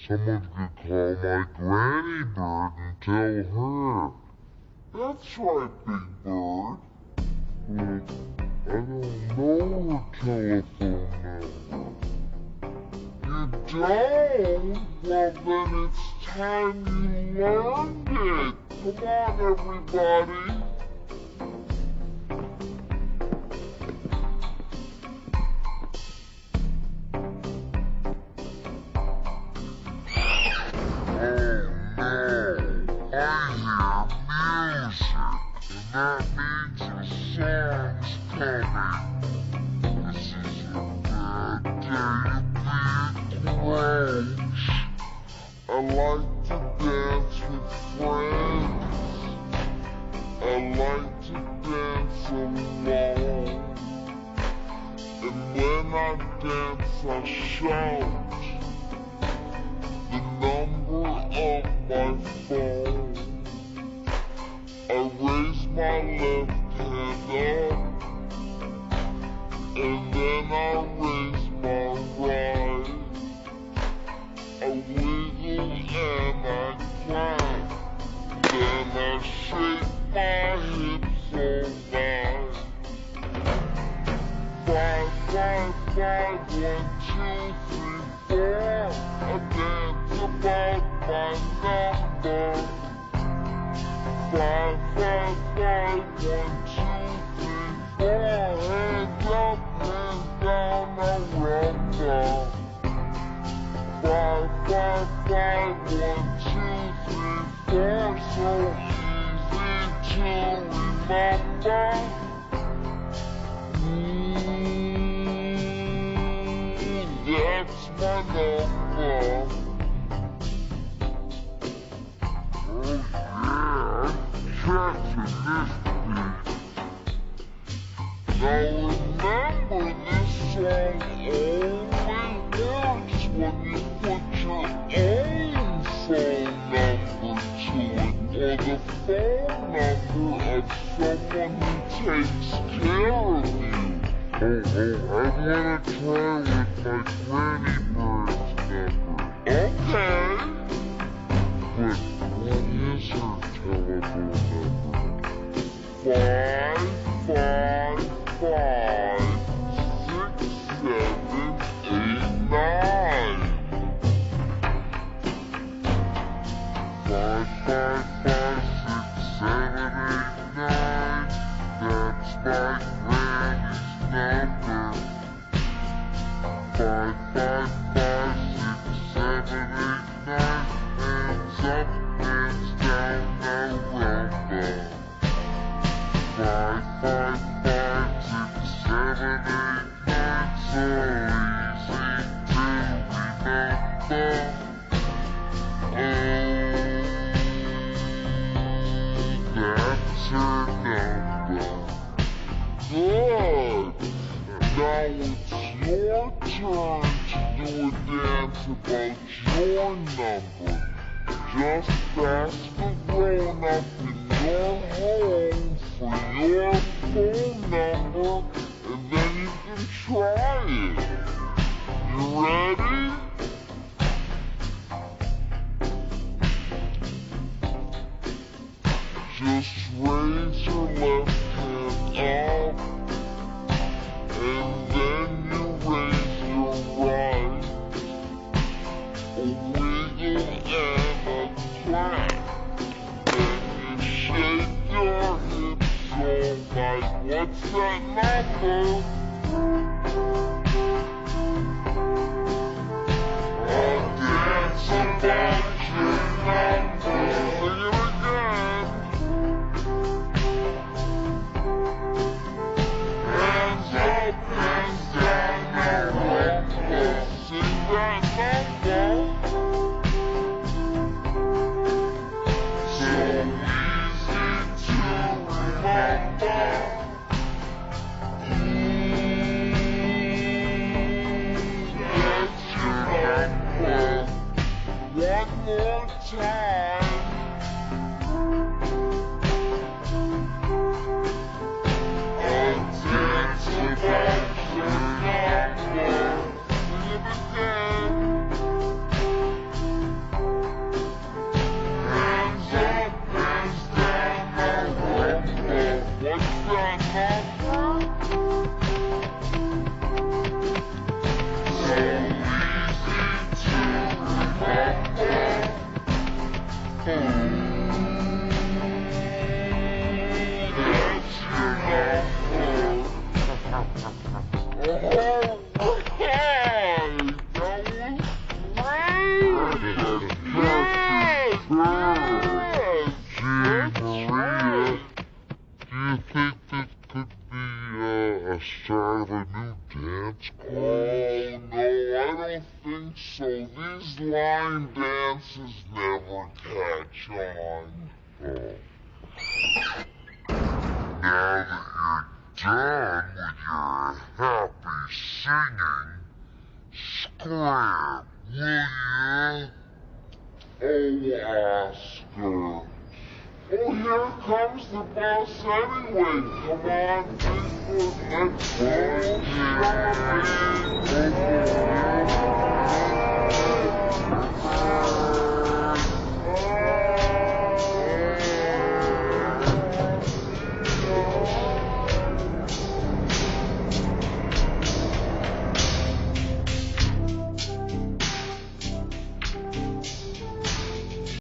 Someone could call my granny bird and tell her. That's right, Big Bird. But I don't know her telephone number. You don't? Well, then it's time you learned it. Come on, everybody. That means the song's coming. This is a bad day to be Grinch. I like to dance with friends. I like to dance alone. And when I dance, I shout the number of my phone. I raise my left hand up, and then I raise my right. I wiggle and I clap, then I shake my hips all night. 5, 5, 5, 1, 2, 3, 4. I dance about my number. 5, 5, 5, 1, 2, 3, 4. Hands up, hands down, a rumba. 5, 5, 5, 1, 2, 3, 4. So easy to remember. That's my number. Catching this beat. Now remember, this song only works when you put your own phone number to it, or the phone number of someone who takes care of you. I wanna try with my granny bird's number. Okay. But what is her telephone number? 5, 5, 5, 6, 7, 8, 9. 5, 5, 5, 6, 7, 8, 9. That's my granny's number. 5, 5, 5, 6, 7, 8, 9. Hands up, hands down, a rumba. 5, 5, 5, 6, 7, 8, 9. So easy to remember. That's her number. Good. Now it's your turn to do a dance about your number. Just ask the grown-up in your home for your phone number, and then you can try it. You ready? Just raise your left hand up, and then you raise your right. A wiggle and a clap. Then you shake your hips all night. What's that number? I'll dance about your number. Sing it again. Hands up, hands down, a rumba. Sing that number. So easy to remember. That's your number. One more time. I'll dance about your number. Sing it again. Start of a new dance craze? Oh, no, I don't think so. These line dances never catch on. Oh. Now that you're done with your happy singing, scram, will ya? Oh, Oscar. Oh, here comes the bus anyway. Come on, Bigfoot, let's go shopping.